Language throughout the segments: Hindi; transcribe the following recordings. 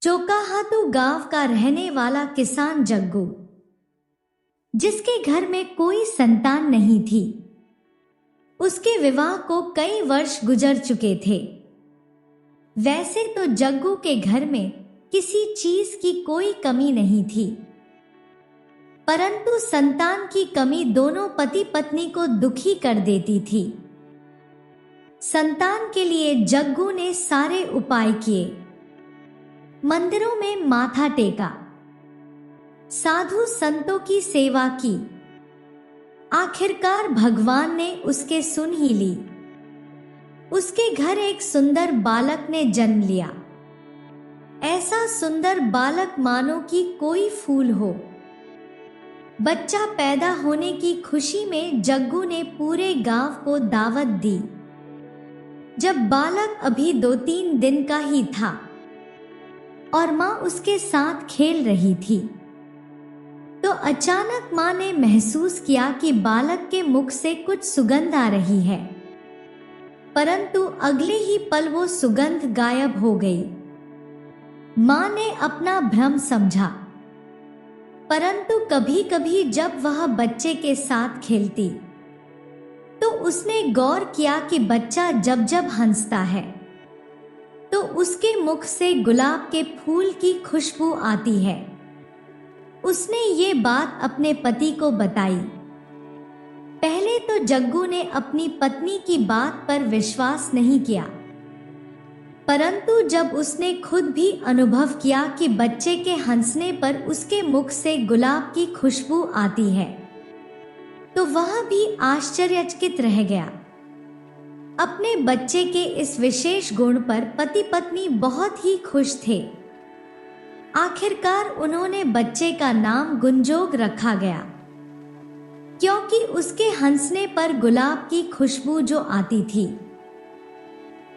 चोकाहातू गांव का रहने वाला किसान जग्गू, जिसके घर में कोई संतान नहीं थी। उसके विवाह को कई वर्ष गुजर चुके थे। वैसे तो जग्गू के घर में किसी चीज की कोई कमी नहीं थी, परंतु संतान की कमी दोनों पति पत्नी को दुखी कर देती थी। संतान के लिए जग्गू ने सारे उपाय किए, मंदिरों में माथा टेका, साधु संतों की सेवा की। आखिरकार भगवान ने उसके सुन ही ली। उसके घर एक सुंदर बालक ने जन्म लिया। ऐसा सुंदर बालक मानो कि कोई फूल हो। बच्चा पैदा होने की खुशी में जग्गू ने पूरे गांव को दावत दी। जब बालक अभी 2-3 दिन का ही था और माँ उसके साथ खेल रही थी, तो अचानक माँ ने महसूस किया कि बालक के मुख से कुछ सुगंध आ रही है, परंतु अगले ही पल वो सुगंध गायब हो गई। माँ ने अपना भ्रम समझा, परंतु कभी कभी जब वह बच्चे के साथ खेलती तो उसने गौर किया कि बच्चा जब जब हंसता है तो उसके मुख से गुलाब के फूल की खुशबू आती है। उसने ये बात अपने पति को बताई। पहले तो जग्गू ने अपनी पत्नी की बात पर विश्वास नहीं किया, परंतु जब उसने खुद भी अनुभव किया कि बच्चे के हंसने पर उसके मुख से गुलाब की खुशबू आती है, तो वह भी आश्चर्यचकित रह गया। अपने बच्चे के इस विशेष गुण पर पति पत्नी बहुत ही खुश थे। आखिरकार उन्होंने बच्चे का नाम गुंजोग रखा गया, क्योंकि उसके हंसने पर गुलाब की खुशबू जो आती थी।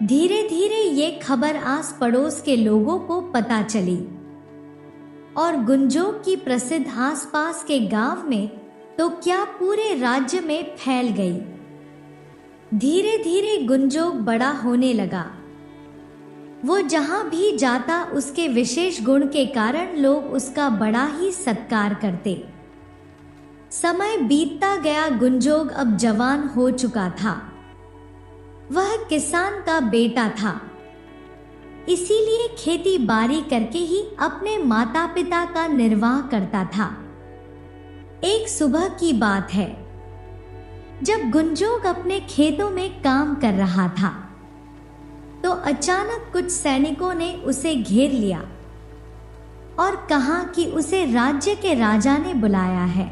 धीरे धीरे ये खबर आस पड़ोस के लोगों को पता चली और गुंजोग की प्रसिद्ध आसपास के गांव में तो क्या पूरे राज्य में फैल गई। धीरे धीरे गुंजोग बड़ा होने लगा। वो जहां भी जाता उसके विशेष गुण के कारण लोग उसका बड़ा ही सत्कार करते। समय बीतता गया, गुंजोग अब जवान हो चुका था। वह किसान का बेटा था, इसीलिए खेती बाड़ी करके ही अपने माता पिता का निर्वाह करता था। एक सुबह की बात है, जब गुंजोग अपने खेतों में काम कर रहा था तो अचानक कुछ सैनिकों ने उसे घेर लिया और कहा कि उसे राज्य के राजा ने बुलाया है।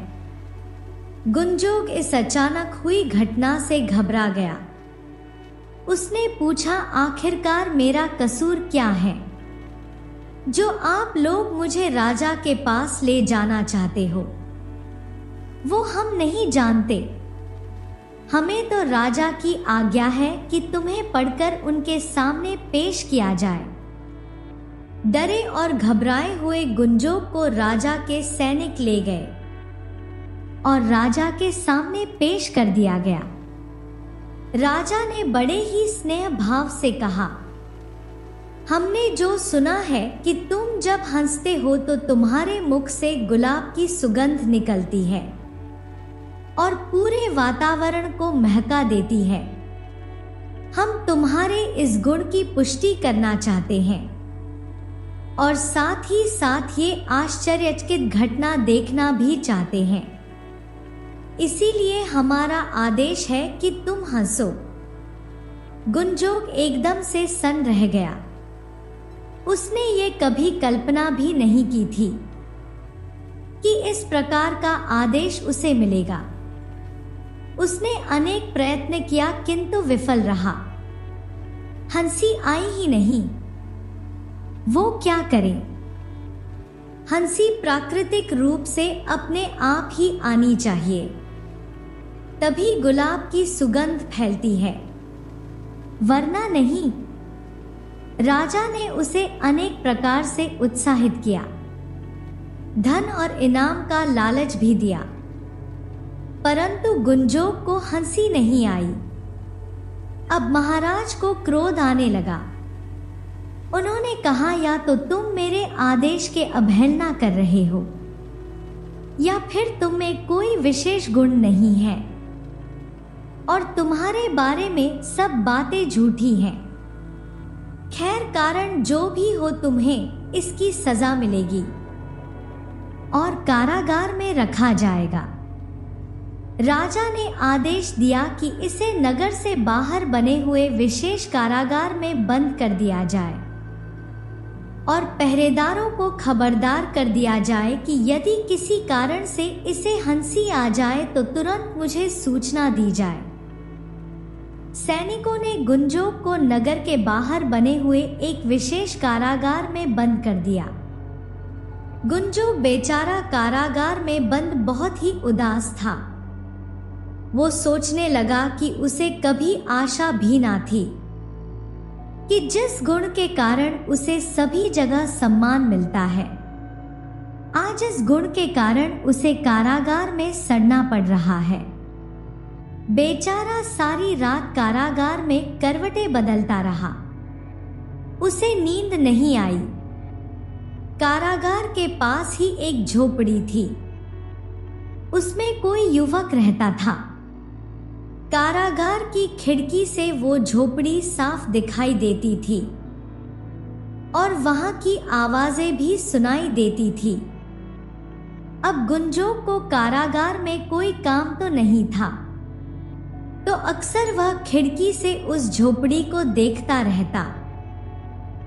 गुंजोग इस अचानक हुई घटना से घबरा गया। उसने पूछा, आखिरकार मेरा कसूर क्या है जो आप लोग मुझे राजा के पास ले जाना चाहते हो? वो हम नहीं जानते। हमें तो राजा की आज्ञा है कि तुम्हें पढ़कर उनके सामने पेश किया जाए। डरे और घबराए हुए गुंजोग को राजा के सैनिक ले गए और राजा के सामने पेश कर दिया गया। राजा ने बड़े ही स्नेह भाव से कहा, हमने जो सुना है कि तुम जब हंसते हो तो तुम्हारे मुख से गुलाब की सुगंध निकलती है और पूरे वातावरण को महका देती है। हम तुम्हारे इस गुण की पुष्टि करना चाहते हैं और साथ ही साथ ये आश्चर्यचकित घटना देखना भी चाहते हैं। इसीलिए हमारा आदेश है कि तुम हंसो। गुंजोग एकदम से सन्न रह गया। उसने ये कभी कल्पना भी नहीं की थी कि इस प्रकार का आदेश उसे मिलेगा। उसने अनेक प्रयत्न किया किंतु विफल रहा। हंसी आई ही नहीं। वो क्या करे? हंसी प्राकृतिक रूप से अपने आप ही आनी चाहिए, तभी गुलाब की सुगंध फैलती है, वरना नहीं। राजा ने उसे अनेक प्रकार से उत्साहित किया, धन और इनाम का लालच भी दिया, परंतु गुंजोग को हंसी नहीं आई। अब महाराज को क्रोध आने लगा। उन्होंने कहा, या तो तुम मेरे आदेश के अवहेलना कर रहे हो, या फिर तुम में कोई विशेष गुण नहीं है और तुम्हारे बारे में सब बातें झूठी हैं। खैर, कारण जो भी हो, तुम्हें इसकी सजा मिलेगी और कारागार में रखा जाएगा। राजा ने आदेश दिया कि इसे नगर से बाहर बने हुए विशेष कारागार में बंद कर दिया जाए और पहरेदारों को खबरदार कर दिया जाए कि यदि किसी कारण से इसे हंसी आ जाए तो तुरंत मुझे सूचना दी जाए। सैनिकों ने गुंजोक को नगर के बाहर बने हुए एक विशेष कारागार में बंद कर दिया। गुंजोक बेचारा कारागार में बंद बहुत ही उदास था। वो सोचने लगा कि उसे कभी आशा भी ना थी कि जिस गुण के कारण उसे सभी जगह सम्मान मिलता है, आज इस गुण के कारण उसे कारागार में सड़ना पड़ रहा है। बेचारा सारी रात कारागार में करवटें बदलता रहा। उसे नींद नहीं आई। कारागार के पास ही एक झोपड़ी थी। उसमें कोई युवक रहता था। कारागार की खिड़की से वो झोपड़ी साफ दिखाई देती थी और वहां की आवाजें भी सुनाई देती थी। अब गुंजोक को कारागार में कोई काम तो नहीं था, तो अक्सर वह खिड़की से उस झोपड़ी को देखता रहता।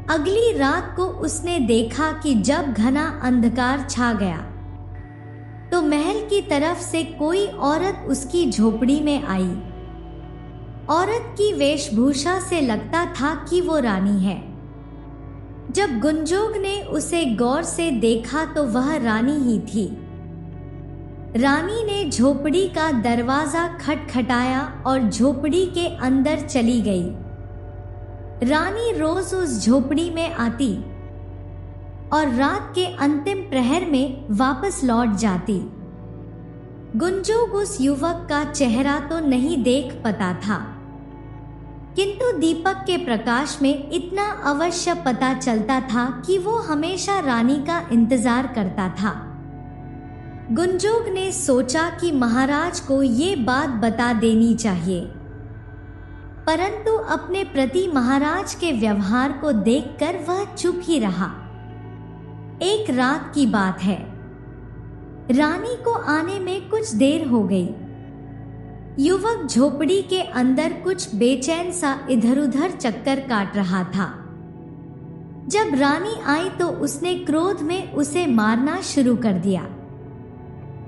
अगली रात को उसने देखा कि जब घना अंधकार छा गया तो महल की तरफ से कोई औरत उसकी झोपड़ी में आई। औरत की वेशभूषा से लगता था कि वो रानी है। जब गुंजोक ने उसे गौर से देखा तो वह रानी ही थी। रानी ने झोपड़ी का दरवाजा खटखटाया और झोपड़ी के अंदर चली गई। रानी रोज उस झोपड़ी में आती और रात के अंतिम प्रहर में वापस लौट जाती। गुंजोक उस युवक का चेहरा तो नहीं देख पाता था, किंतु दीपक के प्रकाश में इतना अवश्य पता चलता था कि वो हमेशा रानी का इंतजार करता था। गुंजोक ने सोचा कि महाराज को ये बात बता देनी चाहिए, परंतु अपने प्रति महाराज के व्यवहार को देखकर वह चुप ही रहा। एक रात की बात है। रानी को आने में कुछ देर हो गई। युवक झोपड़ी के अंदर कुछ बेचैन सा इधर उधर चक्कर काट रहा था। जब रानी आई तो उसने क्रोध में उसे मारना शुरू कर दिया।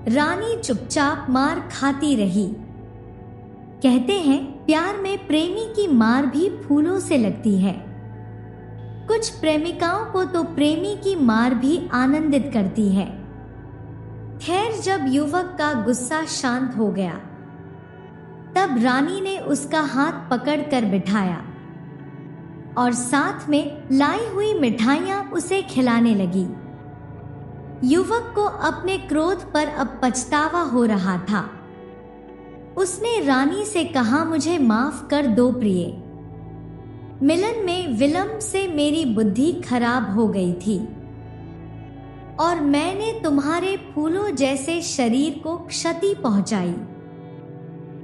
रानी चुपचाप मार खाती रही। कहते हैं, प्यार में प्रेमी की मार भी फूलों से लगती है। कुछ प्रेमिकाओं को तो प्रेमी की मार भी आनंदित करती है। खैर, जब युवक का गुस्सा शांत हो गया तब रानी ने उसका हाथ पकड़कर बिठाया और साथ में लाई हुई मिठाइयां उसे खिलाने लगी। युवक को अपने क्रोध पर अब पछतावा हो रहा था। उसने रानी से कहा, मुझे माफ कर दो प्रिय, मिलन में विलंब से मेरी बुद्धि खराब हो गई थी और मैंने तुम्हारे फूलों जैसे शरीर को क्षति पहुंचाई।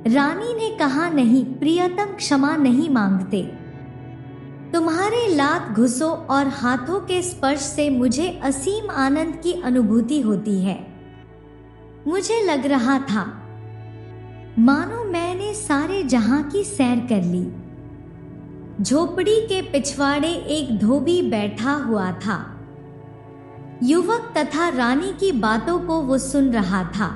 रानी ने कहा, नहीं प्रियतम, क्षमा नहीं मांगते। तुम्हारे लात घुसों और हाथों के स्पर्श से मुझे असीम आनंद की अनुभूति होती है। मुझे लग रहा था मानो मैंने सारे जहां की सैर कर ली। झोपड़ी के पिछवाड़े एक धोबी बैठा हुआ था। युवक तथा रानी की बातों को वो सुन रहा था।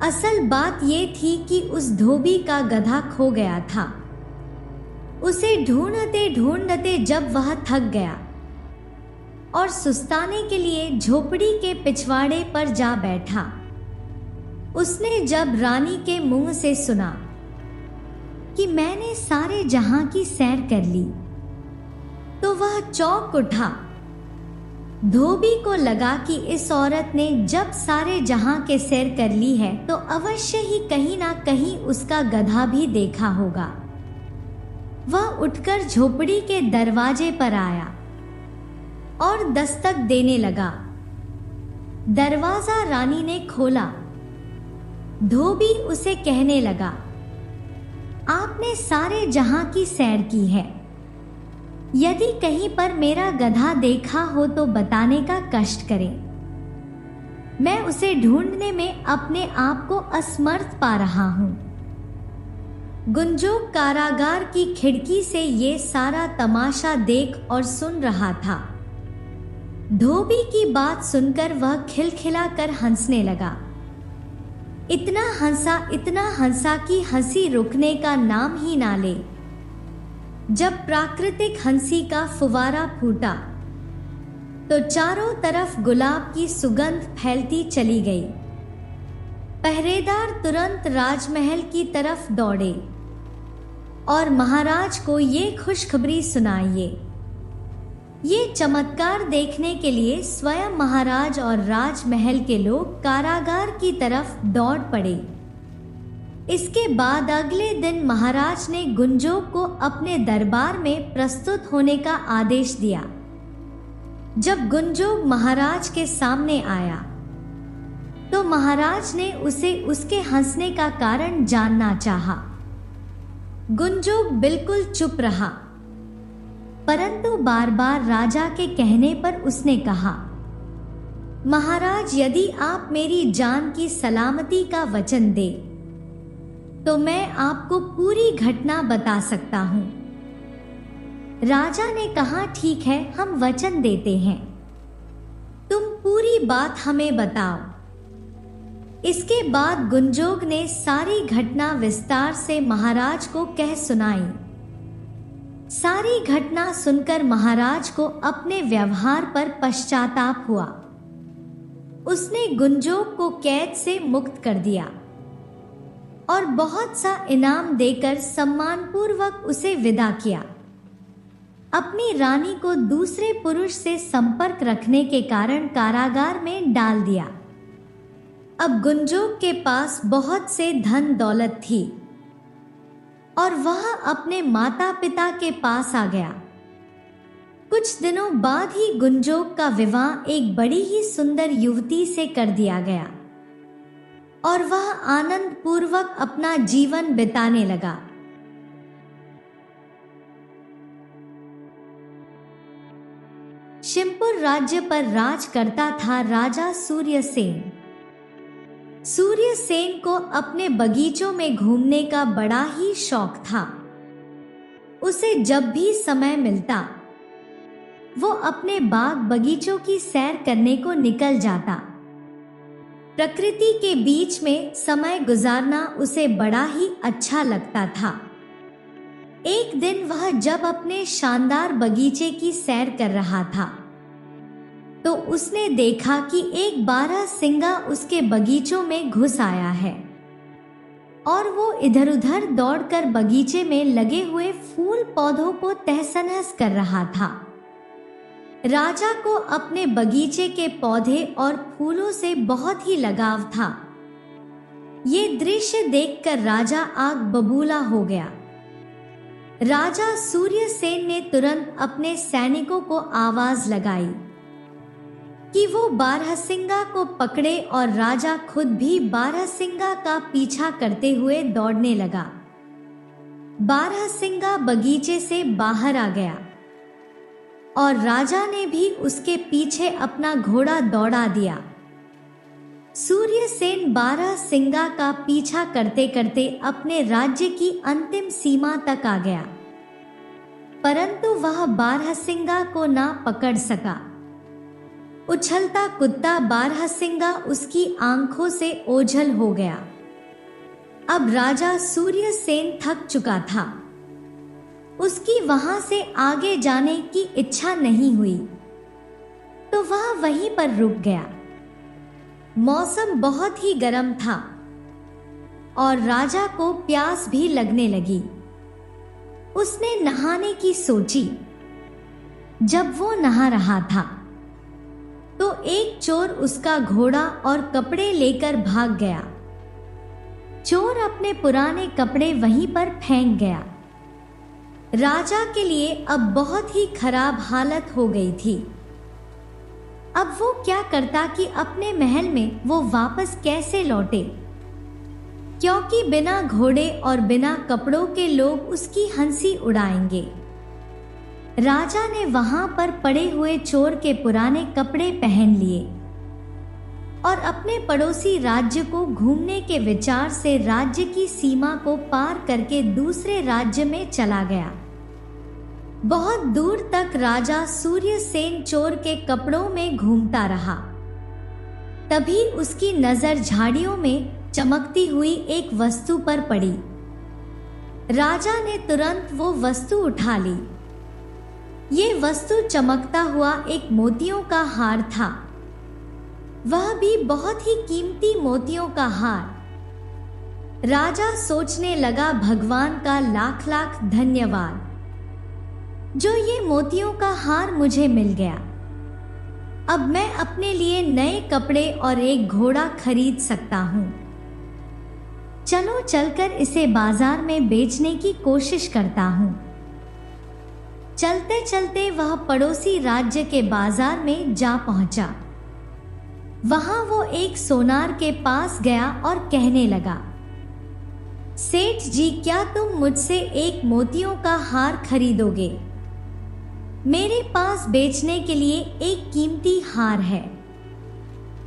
असल बात ये थी कि उस धोबी का गधा खो गया था। उसे ढूंढते ढूंढते जब वह थक गया और सुस्ताने के लिए झोपड़ी के पिछवाड़े पर जा बैठा, उसने जब रानी के मुंह से सुना कि मैंने सारे जहां की सैर कर ली, तो वह चौंक उठा। धोबी को लगा कि इस औरत ने जब सारे जहां के सैर कर ली है तो अवश्य ही कहीं ना कहीं उसका गधा भी देखा होगा। वह उठकर झोपड़ी के दरवाजे पर आया। और दस्तक देने लगा। दरवाजा रानी ने खोला। धोबी उसे कहने लगा, आपने सारे जहां की सैर की है। यदि कहीं पर मेरा गधा देखा हो तो बताने का कष्ट करें। मैं उसे ढूंढने में अपने आप को असमर्थ पा रहा हूं। गुंजोक कारागार की खिड़की से ये सारा तमाशा देख और सुन रहा था। धोबी की बात सुनकर वह खिलखिलाकर हंसने लगा। इतना हंसा कि हंसी रुकने का नाम ही ना ले। जब प्राकृतिक हंसी का फुवारा फूटा तो चारों तरफ गुलाब की सुगंध फैलती चली गई। पहरेदार तुरंत राजमहल की तरफ दौड़े और महाराज को ये खुशखबरी सुनाइए। ये चमत्कार देखने के लिए स्वयं महाराज और राजमहल के लोग कारागार की तरफ दौड़ पड़े। इसके बाद अगले दिन महाराज ने गुंजोक को अपने दरबार में प्रस्तुत होने का आदेश दिया। जब गुंजोक महाराज के सामने आया तो महाराज ने उसे उसके हंसने का कारण जानना चाहा। गुंजोक बिल्कुल चुप रहा, परंतु बार बार राजा के कहने पर उसने कहा, महाराज, यदि आप मेरी जान की सलामती का वचन दे तो मैं आपको पूरी घटना बता सकता हूं। राजा ने कहा, ठीक है, हम वचन देते हैं, तुम पूरी बात हमें बताओ। इसके बाद गुंजोक ने सारी घटना विस्तार से महाराज को कह सुनाई। सारी घटना सुनकर महाराज को अपने व्यवहार पर पश्चाताप हुआ। उसने गुंजोक को कैद से मुक्त कर दिया और बहुत सा इनाम देकर सम्मानपूर्वक उसे विदा किया। अपनी रानी को दूसरे पुरुष से संपर्क रखने के कारण कारागार में डाल दिया। अब गुंजोक के पास बहुत से धन दौलत थी और वह अपने माता पिता के पास आ गया। कुछ दिनों बाद ही गुंजोक का विवाह एक बड़ी ही सुंदर युवती से कर दिया गया और वह आनंद पूर्वक अपना जीवन बिताने लगा। शिमपुर राज्य पर राज करता था राजा सूर्यसेन। सूर्यसेन को अपने बगीचों में घूमने का बड़ा ही शौक था। उसे जब भी समय मिलता वो अपने बाग बगीचों की सैर करने को निकल जाता। प्रकृति के बीच में समय गुजारना उसे बड़ा ही अच्छा लगता था। एक दिन वह जब अपने शानदार बगीचे की सैर कर रहा था तो उसने देखा कि एक बारहसिंगा उसके बगीचों में घुस आया है और वो इधर उधर दौड़कर बगीचे में लगे हुए फूल पौधों को तहस-नहस कर रहा था। राजा को अपने बगीचे के पौधे और फूलों से बहुत ही लगाव था। ये दृश्य देखकर राजा आग बबूला हो गया। राजा सूर्यसेन ने तुरंत अपने सैनिकों को आवाज लगाई कि वो बारहसिंगा को पकड़े और राजा खुद भी बारहसिंगा का पीछा करते हुए दौड़ने लगा। बारहसिंगा बगीचे से बाहर आ गया और राजा ने भी उसके पीछे अपना घोड़ा दौड़ा दिया। सूर्यसेन बारहसिंगा का पीछा करते करते अपने राज्य की अंतिम सीमा तक आ गया, परंतु वह बारहसिंगा को ना पकड़ सका। उछलता कूदता बारहसिंगा उसकी आंखों से ओझल हो गया। अब राजा सूर्यसेन थक चुका था। उसकी वहां से आगे जाने की इच्छा नहीं हुई तो वह वहीं पर रुक गया। मौसम बहुत ही गर्म था और राजा को प्यास भी लगने लगी। उसने नहाने की सोची। जब वो नहा रहा था तो एक चोर उसका घोड़ा और कपड़े लेकर भाग गया। चोर अपने पुराने कपड़े वहीं पर फेंक गया। राजा के लिए अब बहुत ही खराब हालत हो गई थी। अब वो क्या करता कि अपने महल में वो वापस कैसे लौटे, क्योंकि बिना घोड़े और बिना कपड़ों के लोग उसकी हंसी उड़ाएंगे। राजा ने वहां पर पड़े हुए चोर के पुराने कपड़े पहन लिए और अपने पड़ोसी राज्य को घूमने के विचार से राज्य की सीमा को पार करके दूसरे राज्य में चला गया। बहुत दूर तक राजा सूर्यसेन चोर के कपड़ों में घूमता रहा। तभी उसकी नजर झाड़ियों में चमकती हुई एक वस्तु पर पड़ी। राजा ने तुरंत वो वस्तु उठा ली। ये वस्तु चमकता हुआ एक मोतियों का हार था, वह भी बहुत ही कीमती मोतियों का हार। राजा सोचने लगा, भगवान का लाख लाख धन्यवाद जो ये मोतियों का हार मुझे मिल गया। अब मैं अपने लिए नए कपड़े और एक घोड़ा खरीद सकता हूँ। चलो चलकर इसे बाजार में बेचने की कोशिश करता हूँ। चलते चलते वह पड़ोसी राज्य के बाजार में जा पहुंचा। वहां वो एक सोनार के पास गया और कहने लगा, सेठ जी, क्या तुम मुझसे एक मोतियों का हार खरीदोगे? मेरे पास बेचने के लिए एक कीमती हार है।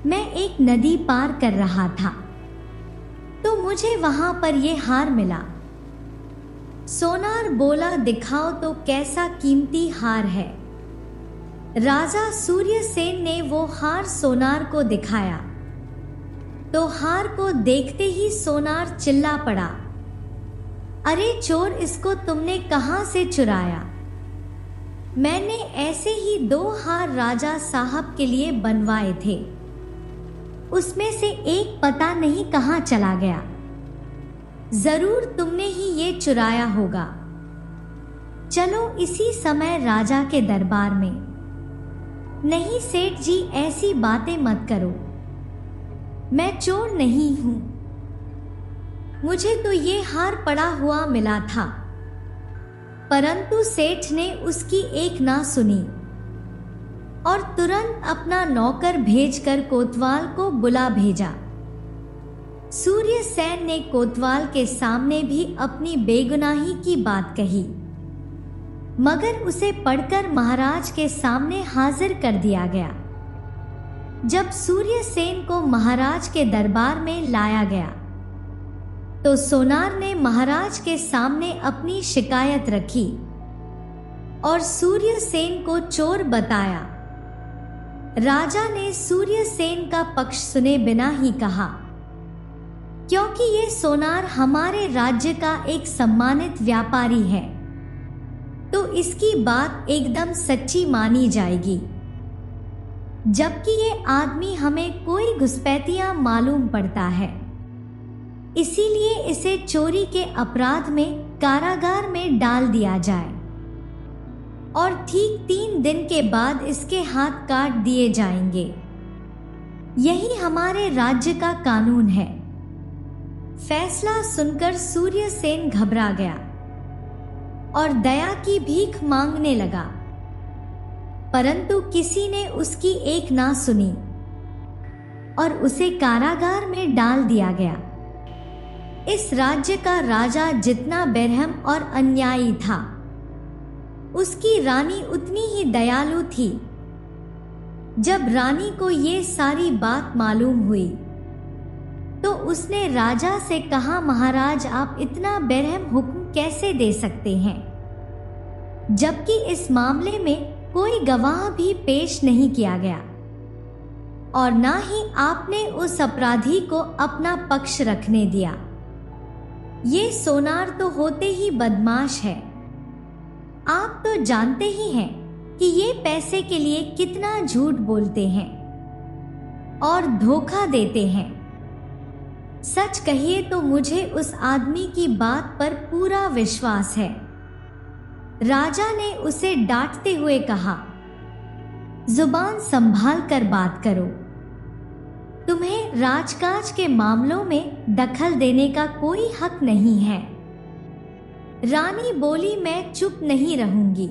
मैं एक नदी पार कर रहा था तो मुझे वहां पर यह हार मिला। सोनार बोला, दिखाओ तो कैसा कीमती हार है। राजा सूर्यसेन ने वो हार सोनार को दिखाया तो हार को देखते ही सोनार चिल्ला पड़ा, अरे चोर, इसको तुमने कहां से चुराया? मैंने ऐसे ही 2 हार राजा साहब के लिए बनवाए थे, उसमें से एक पता नहीं कहां चला गया। जरूर तुमने ही ये चुराया होगा। चलो इसी समय राजा के दरबार में। नहीं सेठ जी, ऐसी बातें मत करो, मैं चोर नहीं हूं। मुझे तो ये हार पड़ा हुआ मिला था। परंतु सेठ ने उसकी एक ना सुनी और तुरंत अपना नौकर भेजकर कोतवाल को बुला भेजा। सूर्यसेन ने कोतवाल के सामने भी अपनी बेगुनाही की बात कही, मगर उसे पढ़कर महाराज के सामने हाजिर कर दिया गया। जब सूर्यसेन को महाराज के दरबार में लाया गया तो सोनार ने महाराज के सामने अपनी शिकायत रखी और सूर्यसेन को चोर बताया। राजा ने सूर्यसेन का पक्ष सुने बिना ही कहा, क्योंकि ये सोनार हमारे राज्य का एक सम्मानित व्यापारी है तो इसकी बात एकदम सच्ची मानी जाएगी, जबकि ये आदमी हमें कोई घुसपैठिया मालूम पड़ता है। इसीलिए इसे चोरी के अपराध में कारागार में डाल दिया जाए और ठीक 3 दिन के बाद इसके हाथ काट दिए जाएंगे। यही हमारे राज्य का कानून है। फैसला सुनकर सूर्यसेन घबरा गया और दया की भीख मांगने लगा, परंतु किसी ने उसकी एक ना सुनी और उसे कारागार में डाल दिया गया। इस राज्य का राजा जितना बेरहम और अन्यायी था, उसकी रानी उतनी ही दयालु थी। जब रानी को ये सारी बात मालूम हुई तो उसने राजा से कहा, महाराज, आप इतना बेरहम हुक्म कैसे दे सकते हैं, जबकि इस मामले में कोई गवाह भी पेश नहीं किया गया और ना ही आपने उस अपराधी को अपना पक्ष रखने दिया। ये सोनार तो होते ही बदमाश है। आप तो जानते ही हैं कि ये पैसे के लिए कितना झूठ बोलते हैं और धोखा देते हैं। सच कहिए तो मुझे उस आदमी की बात पर पूरा विश्वास है। राजा ने उसे डांटते हुए कहा, जुबान संभाल कर बात करो। तुम्हें राजकाज के मामलों में दखल देने का कोई हक नहीं है। रानी बोली, मैं चुप नहीं रहूंगी।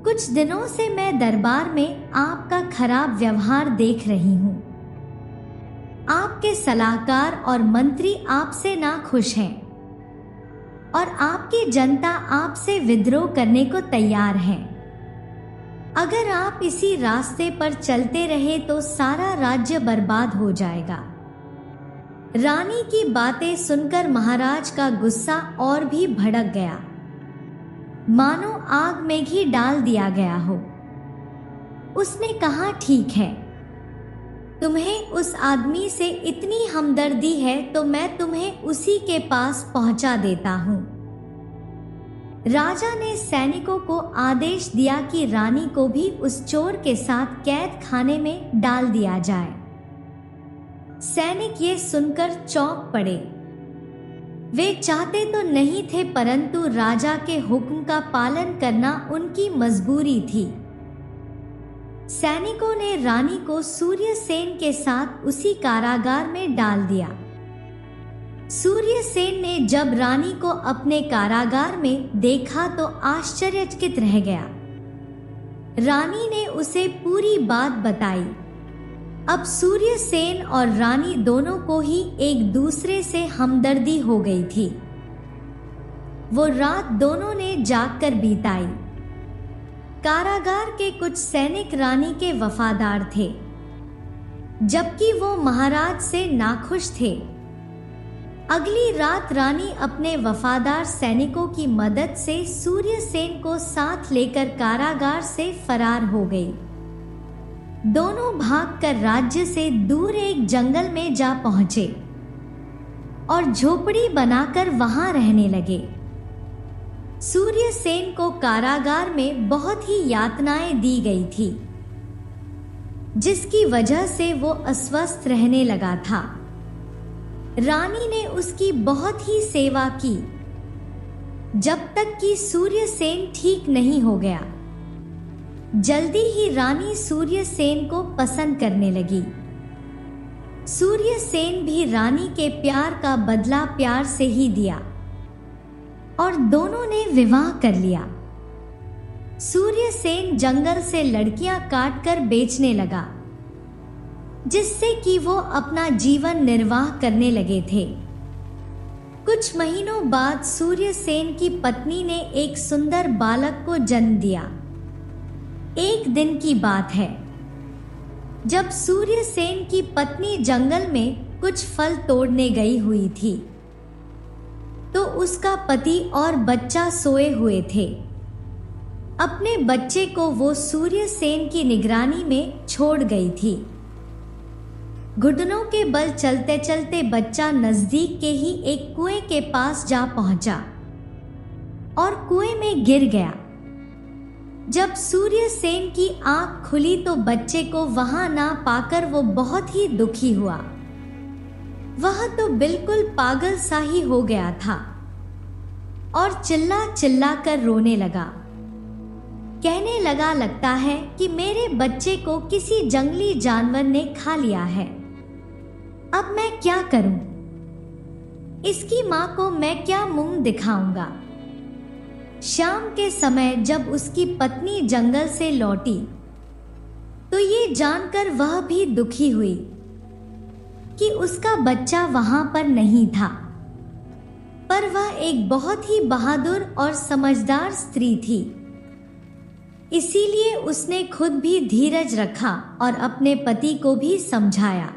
कुछ दिनों से मैं दरबार में आपका खराब व्यवहार देख रही हूँ। आपके सलाहकार और मंत्री आपसे नाखुश हैं और आपकी जनता आपसे विद्रोह करने को तैयार है। अगर आप इसी रास्ते पर चलते रहे तो सारा राज्य बर्बाद हो जाएगा। रानी की बातें सुनकर महाराज का गुस्सा और भी भड़क गया, मानो आग में घी डाल दिया गया हो। उसने कहा, ठीक है, तुम्हें उस आदमी से इतनी हमदर्दी है तो मैं तुम्हें उसी के पास पहुंचा देता हूं। राजा ने सैनिकों को आदेश दिया कि रानी को भी उस चोर के साथ कैद खाने में डाल दिया जाए। सैनिक ये सुनकर चौंक पड़े। वे चाहते तो नहीं थे, परंतु राजा के हुक्म का पालन करना उनकी मजबूरी थी। सैनिकों ने रानी को सूर्यसेन के साथ उसी कारागार में डाल दिया। सूर्यसेन ने जब रानी को अपने कारागार में देखा तो आश्चर्यचकित रह गया। रानी ने उसे पूरी बात बताई। अब सूर्यसेन और रानी दोनों को ही एक दूसरे से हमदर्दी हो गई थी। वो रात दोनों ने जागकर बिताई। कारागार के कुछ सैनिक रानी के वफादार थे, जबकि वो महाराज से नाखुश थे। अगली रात रानी अपने वफादार सैनिकों की मदद से सूर्यसेन को साथ लेकर कारागार से फरार हो गई। दोनों भागकर राज्य से दूर एक जंगल में जा पहुंचे और झोपड़ी बनाकर वहां रहने लगे। सूर्यसेन को कारागार में बहुत ही यातनाएं दी गई थी, जिसकी वजह से वो अस्वस्थ रहने लगा था। रानी ने उसकी बहुत ही सेवा की, जब तक कि सूर्यसेन ठीक नहीं हो गया। जल्दी ही रानी सूर्यसेन को पसंद करने लगी। सूर्यसेन भी रानी के प्यार का बदला प्यार से ही दिया और दोनों ने विवाह कर लिया। सूर्यसेन जंगल से लड़कियां काटकर बेचने लगा, जिससे कि वो अपना जीवन निर्वाह करने लगे थे। कुछ महीनों बाद सूर्यसेन की पत्नी ने एक सुंदर बालक को जन्म दिया। एक दिन की बात है, जब सूर्यसेन की पत्नी जंगल में कुछ फल तोड़ने गई हुई थी, तो उसका पति और बच्चा सोए हुए थे। अपने बच्चे को वो सूर्यसेन की निगरानी में छोड़ गई थी। घुटनों के बल चलते चलते बच्चा नजदीक के ही एक कुएं के पास जा पहुंचा और कुएं में गिर गया। जब सूर्यसेन की आंख खुली तो बच्चे को वहां ना पाकर वो बहुत ही दुखी हुआ। वह तो बिल्कुल पागल सा ही हो गया था और चिल्ला चिल्ला कर रोने लगा। कहने लगा, लगता है कि मेरे बच्चे को किसी जंगली जानवर ने खा लिया है। अब मैं क्या करूं? इसकी मां को मैं क्या मुंह दिखाऊंगा? शाम के समय जब उसकी पत्नी जंगल से लौटी तो ये जानकर वह भी दुखी हुई कि उसका बच्चा वहां पर नहीं था, पर वह एक बहुत ही बहादुर और समझदार स्त्री थी। इसीलिए उसने खुद भी धीरज रखा और अपने पति को भी समझाया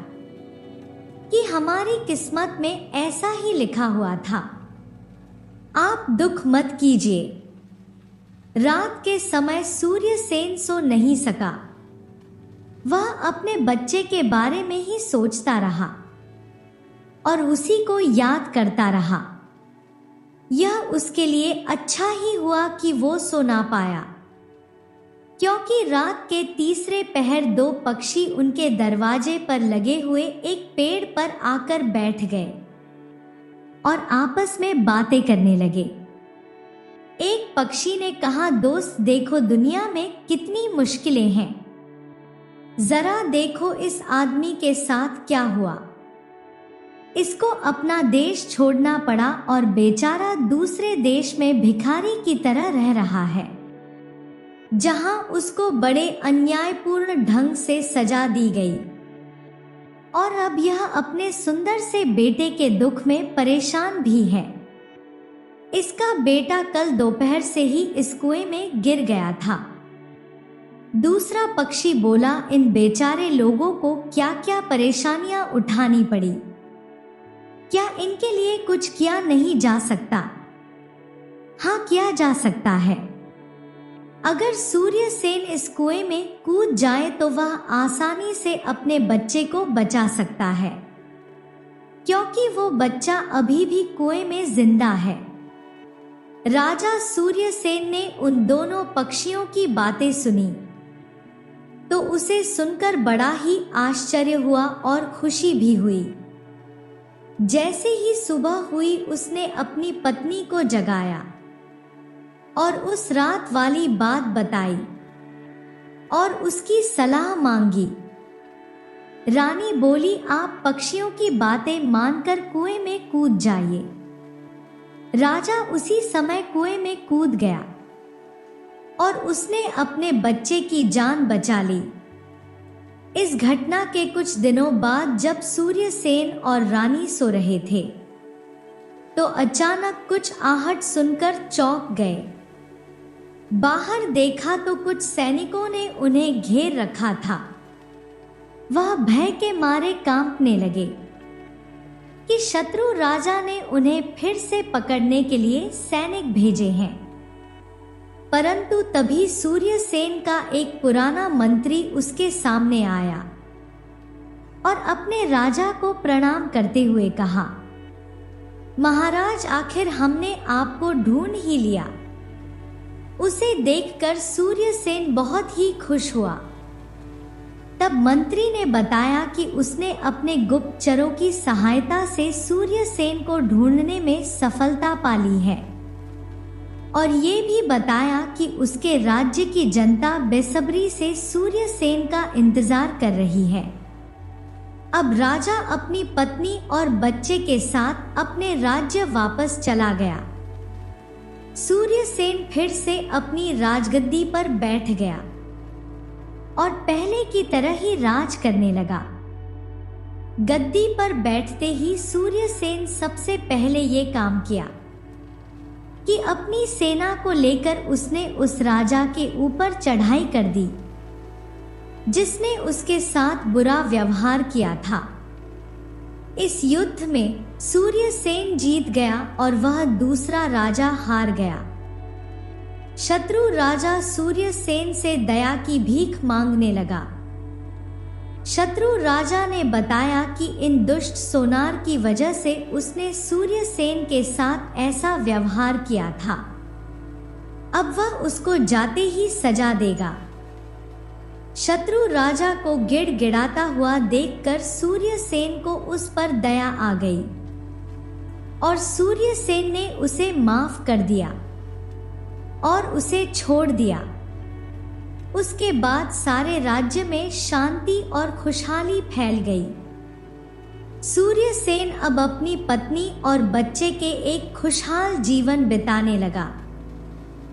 कि हमारी किस्मत में ऐसा ही लिखा हुआ था, आप दुख मत कीजिए। रात के समय सूर्यसेन सो नहीं सका। वह अपने बच्चे के बारे में ही सोचता रहा और उसी को याद करता रहा। यह उसके लिए अच्छा ही हुआ कि वो सो ना पाया, क्योंकि रात के तीसरे पहर दो पक्षी उनके दरवाजे पर लगे हुए एक पेड़ पर आकर बैठ गए और आपस में बातें करने लगे। एक पक्षी ने कहा, दोस्त देखो दुनिया में कितनी मुश्किलें हैं। जरा देखो इस आदमी के साथ क्या हुआ। इसको अपना देश छोड़ना पड़ा और बेचारा दूसरे देश में भिखारी की तरह रह रहा है। जहां उसको बड़े अन्यायपूर्ण ढंग से सजा दी गई। और अब यह अपने सुंदर से बेटे के दुख में परेशान भी है। इसका बेटा कल दोपहर से ही इस कुएं में गिर गया था। दूसरा पक्षी बोला, इन बेचारे लोगों को क्या क्या परेशानियां उठानी पड़ी, क्या इनके लिए कुछ किया नहीं जा सकता? हाँ, किया जा सकता है। अगर सूर्यसेन इस कुएं में कूद जाए तो वह आसानी से अपने बच्चे को बचा सकता है, क्योंकि वो बच्चा अभी भी कुएं में जिंदा है। राजा सूर्यसेन ने उन दोनों पक्षियों की बातें सुनी तो उसे सुनकर बड़ा ही आश्चर्य हुआ और खुशी भी हुई। जैसे ही सुबह हुई उसने अपनी पत्नी को जगाया और उस रात वाली बात बताई और उसकी सलाह मांगी। रानी बोली, आप पक्षियों की बातें मानकर कुएं में कूद जाइए। राजा उसी समय कुएं में कूद गया और उसने अपने बच्चे की जान बचा ली। इस घटना के कुछ दिनों बाद जब सूर्यसेन और रानी सो रहे थे तो अचानक कुछ आहट सुनकर चौंक गए। बाहर देखा तो कुछ सैनिकों ने उन्हें घेर रखा था। वह भय के मारे कांपने लगे कि शत्रु राजा ने उन्हें फिर से पकड़ने के लिए सैनिक भेजे हैं। परंतु तभी सूर्यसेन का एक पुराना मंत्री उसके सामने आया और अपने राजा को प्रणाम करते हुए कहा, महाराज, आखिर हमने आपको ढूंढ ही लिया। उसे देखकर सूर्यसेन बहुत ही खुश हुआ। तब मंत्री ने बताया कि उसने अपने गुप्तचरों की सहायता से सूर्यसेन को ढूंढने में सफलता पाली है और ये भी बताया कि उसके राज्य की जनता बेसब्री से सूर्यसेन का इंतजार कर रही है। अब राजा अपनी पत्नी और बच्चे के साथ अपने राज्य वापस चला गया। सूर्यसेन फिर से अपनी राजगद्दी पर बैठ गया और पहले की तरह ही राज करने लगा। गद्दी पर बैठते ही सूर्यसेन सबसे पहले ये काम किया कि अपनी सेना को लेकर उसने उस राजा के ऊपर चढ़ाई कर दी जिसने उसके साथ बुरा व्यवहार किया था। इस युद्ध में सूर्यसेन जीत गया और वह दूसरा राजा हार गया। शत्रु राजा सूर्यसेन से दया की भीख मांगने लगा। शत्रु राजा ने बताया कि इन दुष्ट सोनार की वजह से उसने सूर्यसेन के साथ ऐसा व्यवहार किया था। अब वह उसको जाते ही सजा देगा। शत्रु राजा को गिड़गिड़ाता हुआ देखकर सूर्यसेन को उस पर दया आ गई और सूर्यसेन ने उसे माफ कर दिया और उसे छोड़ दिया। उसके बाद सारे राज्य में शांति और खुशहाली फैल गई। सूर्यसेन अब अपनी पत्नी और बच्चे के एक खुशहाल जीवन बिताने लगा।